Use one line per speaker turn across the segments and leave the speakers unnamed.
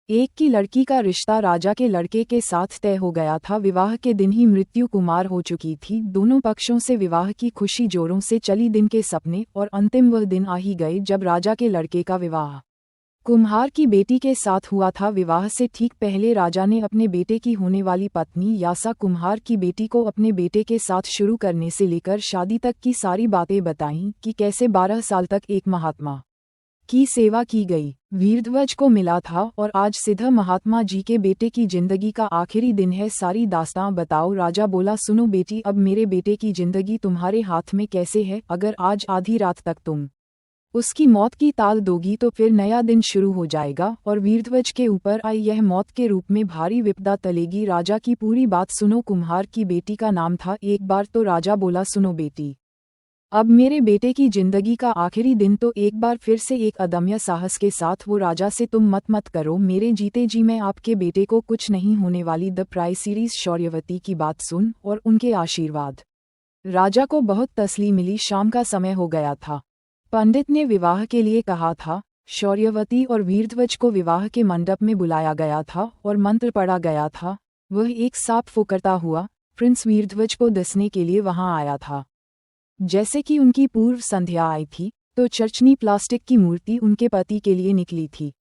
एक की लड़की का रिश्ता राजा के लड़के के साथ तय हो गया था। विवाह के दिन ही मृत्यु कुमार हो चुकी थी। दोनों पक्षों से विवाह की खुशी जोरों से चली। दिन के सपने और अंतिम वह दिन आ ही गए जब राजा के लड़के का विवाह कुम्हार की बेटी के साथ हुआ था। विवाह से ठीक पहले राजा ने अपने बेटे की होने वाली पत्नी यासा कुम्हार की बेटी को अपने बेटे के साथ शुरू करने से लेकर शादी तक की सारी बातें बताईं कि कैसे 12 साल तक एक महात्मा की सेवा की गई। वीरध्वज को मिला था और आज सिद्ध महात्मा जी के बेटे की जिंदगी का आखिरी दिन है। सारी दास्तां बताओ। राजा बोला, सुनो बेटी, अब मेरे बेटे की जिंदगी तुम्हारे हाथ में कैसे है। अगर आज आधी रात तक तुम उसकी मौत की ताल दोगी तो फिर नया दिन शुरू हो जाएगा और वीरध्वज के ऊपर आई यह मौत के रूप में भारी विपदा टलेगी। राजा की पूरी बात सुनो। कुम्हार की बेटी का नाम था। एक बार तो राजा बोला, सुनो बेटी, अब मेरे बेटे की जिंदगी का आखिरी दिन। तो एक बार फिर से एक अदम्य साहस के साथ वो राजा से, तुम मत करो, मेरे जीते जी मैं आपके बेटे को कुछ नहीं होने वाली। द प्राइज सीरीज शौर्यवती की बात सुन और उनके आशीर्वाद राजा को बहुत तसल्ली मिली। शाम का समय हो गया था। पंडित ने विवाह के लिए कहा था। शौर्यवती और वीरध्वज को विवाह के मंडप में बुलाया गया था और मंत्र पढ़ा गया था। वह एक सांप फुकरता हुआ प्रिंस वीरध्वज को दसने के लिए वहां आया था। जैसे कि उनकी पूर्व संध्या आई थी तो चर्चनी प्लास्टिक की मूर्ति उनके पति के लिए निकली थी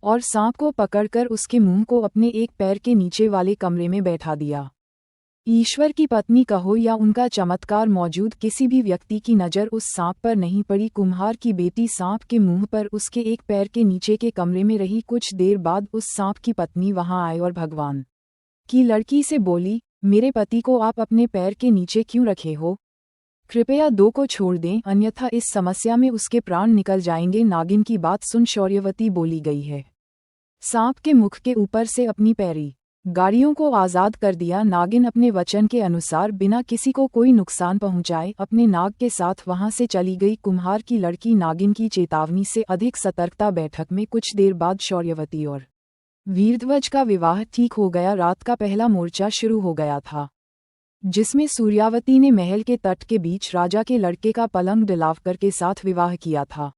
और सांप को पकड़कर उसके मुंह को अपने एक पैर के नीचे वाले कमरे में बैठा दिया। ईश्वर की पत्नी कहो या उनका चमत्कार, मौजूद किसी भी व्यक्ति की नज़र उस सांप पर नहीं पड़ी। कुम्हार की बेटी सांप के मुंह पर उसके एक पैर के नीचे के कमरे में रही। कुछ देर बाद उस सांप की पत्नी वहां आई और भगवान की लड़की से बोली, मेरे पति को आप अपने पैर के नीचे क्यों रखे हो? कृपया दो को छोड़ दें, अन्यथा इस समस्या में उसके प्राण निकल जाएंगे। नागिन की बात सुन शौर्यवती बोली गई है। सांप के मुख के ऊपर से अपनी पैरी गाड़ियों को आज़ाद कर दिया। नागिन अपने वचन के अनुसार बिना किसी को कोई नुकसान पहुंचाए अपने नाग के साथ वहां से चली गई। कुम्हार की लड़की नागिन की चेतावनी से अधिक सतर्कता। बैठक में कुछ देर बाद शौर्यवती और वीरध्वज का विवाह ठीक हो गया। रात का पहला मोर्चा शुरू हो गया था जिसमें सूर्यावती ने महल के तट के बीच राजा के लड़के का पलंग डलावकर के साथ विवाह किया था।